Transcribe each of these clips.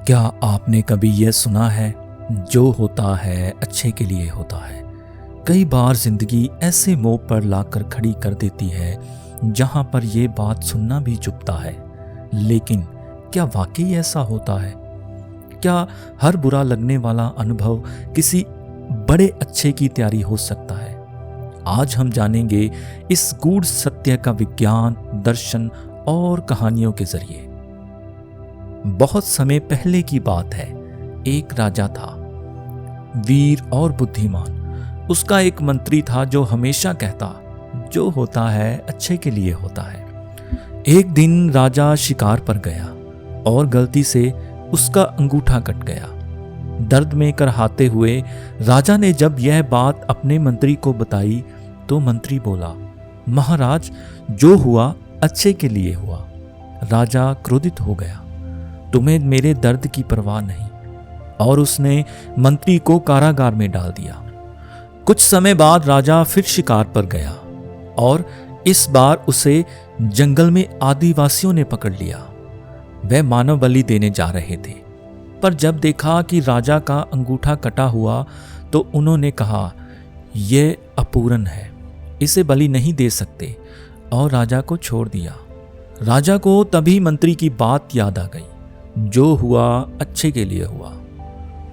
क्या आपने कभी यह सुना है, जो होता है अच्छे के लिए होता है। कई बार जिंदगी ऐसे मोड़ पर लाकर खड़ी कर देती है जहां पर यह बात सुनना भी चुभता है। लेकिन क्या वाकई ऐसा होता है? क्या हर बुरा लगने वाला अनुभव किसी बड़े अच्छे की तैयारी हो सकता है? आज हम जानेंगे इस गूढ़ सत्य का विज्ञान, दर्शन और कहानियों के जरिए। बहुत समय पहले की बात है। एक राजा था, वीर और बुद्धिमान। उसका एक मंत्री था जो हमेशा कहता, जो होता है अच्छे के लिए होता है। एक दिन राजा शिकार पर गया और गलती से उसका अंगूठा कट गया। दर्द में करहाते हुए राजा ने जब यह बात अपने मंत्री को बताई तो मंत्री बोला, महाराज, जो हुआ अच्छे के लिए हुआ। राजा क्रोधित हो गया, तुम्हें मेरे दर्द की परवाह नहीं, और उसने मंत्री को कारागार में डाल दिया। कुछ समय बाद राजा फिर शिकार पर गया और इस बार उसे जंगल में आदिवासियों ने पकड़ लिया। वह मानव बलि देने जा रहे थे, पर जब देखा कि राजा का अंगूठा कटा हुआ तो उन्होंने कहा, यह अपूर्ण है, इसे बलि नहीं दे सकते, और राजा को छोड़ दिया। राजा को तभी मंत्री की बात याद आ गई, जो हुआ अच्छे के लिए हुआ।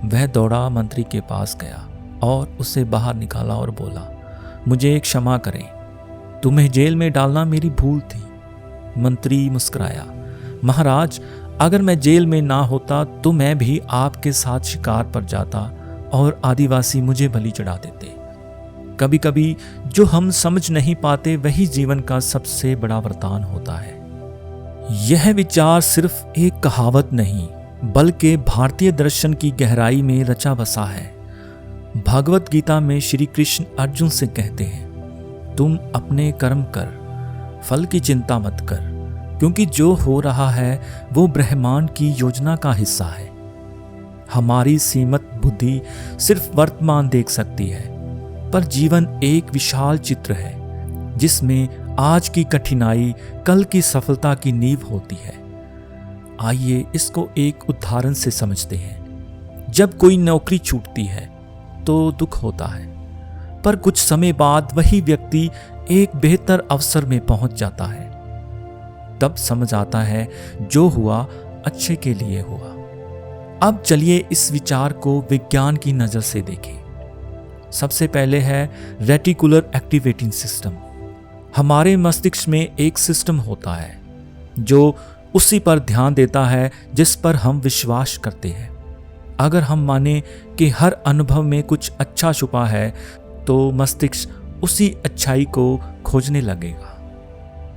वह दौड़ा मंत्री के पास गया और उसे बाहर निकाला और बोला, मुझे क्षमा करें, तुम्हें जेल में डालना मेरी भूल थी। मंत्री मुस्कुराया, महाराज, अगर मैं जेल में ना होता तो मैं भी आपके साथ शिकार पर जाता और आदिवासी मुझे बलि चढ़ा देते। कभी कभी जो हम समझ नहीं पाते वही जीवन का सबसे बड़ा वरदान होता है। यह विचार सिर्फ एक कहावत नहीं, बल्कि भारतीय दर्शन की गहराई में रचा बसा है। भागवत गीता में श्री कृष्ण अर्जुन से कहते हैं, तुम अपने कर्म कर, फल की चिंता मत कर, क्योंकि जो हो रहा है वो ब्रह्मांड की योजना का हिस्सा है। हमारी सीमित बुद्धि सिर्फ वर्तमान देख सकती है, पर जीवन एक विशाल चित्र है जिसमें आज की कठिनाई कल की सफलता की नींव होती है। आइए इसको एक उदाहरण से समझते हैं। जब कोई नौकरी छूटती है तो दुख होता है, पर कुछ समय बाद वही व्यक्ति एक बेहतर अवसर में पहुंच जाता है। तब समझ आता है, जो हुआ अच्छे के लिए हुआ। अब चलिए इस विचार को विज्ञान की नजर से देखें। सबसे पहले है रेटिकुलर एक्टिवेटिंग सिस्टम। हमारे मस्तिष्क में एक सिस्टम होता है जो उसी पर ध्यान देता है जिस पर हम विश्वास करते हैं। अगर हम माने कि हर अनुभव में कुछ अच्छा छुपा है तो मस्तिष्क उसी अच्छाई को खोजने लगेगा।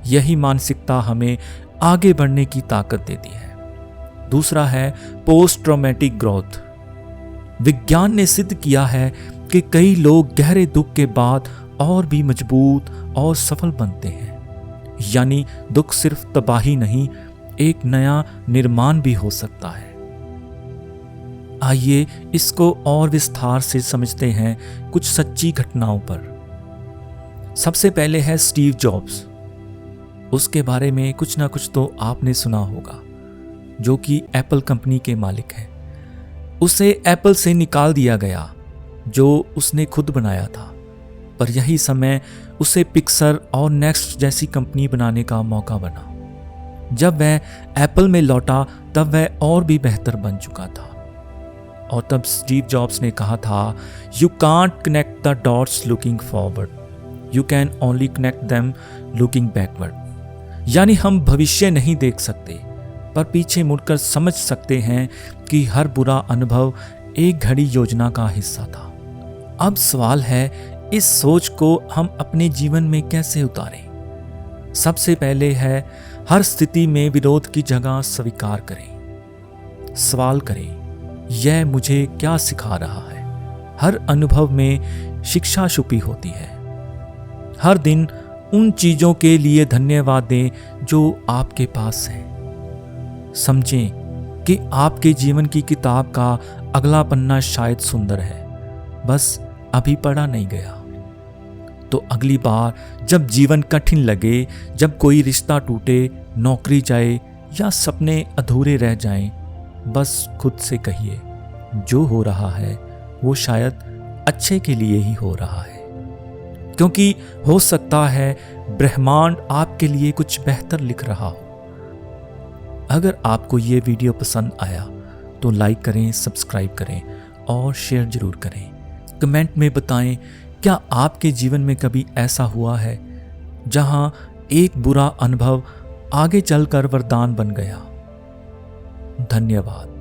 यही मानसिकता हमें आगे बढ़ने की ताकत देती है। दूसरा है पोस्ट ट्रॉमेटिक ग्रोथ। विज्ञान ने सिद्ध किया है कि कई लोग गहरे दुख के बाद और भी मजबूत और सफल बनते हैं। यानी दुख सिर्फ तबाही नहीं, एक नया निर्माण भी हो सकता है। आइए इसको और विस्तार से समझते हैं कुछ सच्ची घटनाओं पर। सबसे पहले है स्टीव जॉब्स। उसके बारे में कुछ ना कुछ तो आपने सुना होगा, जो कि एप्पल कंपनी के मालिक हैं। उसे एप्पल से निकाल दिया गया जो उसने खुद बनाया था, पर यही समय उसे पिक्सर और नेक्स्ट जैसी कंपनी बनाने का मौका बना। जब वह एप्पल में लौटा तब वह और भी बेहतर बन चुका था। और तब स्टीव जॉब्स ने कहा था, you can't connect the dots looking forward, you can only connect them looking backward. यानी हम भविष्य नहीं देख सकते, पर पीछे मुड़कर समझ सकते हैं कि हर बुरा अनुभव एक घड़ी योजना का हिस्सा था। अब सवाल है, इस सोच को हम अपने जीवन में कैसे उतारें? सबसे पहले है, हर स्थिति में विरोध की जगह स्वीकार करें। सवाल करें, यह मुझे क्या सिखा रहा है? हर अनुभव में शिक्षा छुपी होती है। हर दिन उन चीजों के लिए धन्यवाद दें जो आपके पास हैं। समझें कि आपके जीवन की किताब का अगला पन्ना शायद सुंदर है, बस अभी पढ़ा नहीं गया। तो अगली बार जब जीवन कठिन लगे, जब कोई रिश्ता टूटे, नौकरी जाए या सपने अधूरे रह जाएं, बस खुद से कहिए, जो हो रहा है वो शायद अच्छे के लिए ही हो रहा है, क्योंकि हो सकता है ब्रह्मांड आपके लिए कुछ बेहतर लिख रहा हो। अगर आपको ये वीडियो पसंद आया तो लाइक करें, सब्सक्राइब करें और शेयर जरूर करें। कमेंट में बताएं, क्या आपके जीवन में कभी ऐसा हुआ है जहां एक बुरा अनुभव आगे चलकर वरदान बन गया? धन्यवाद।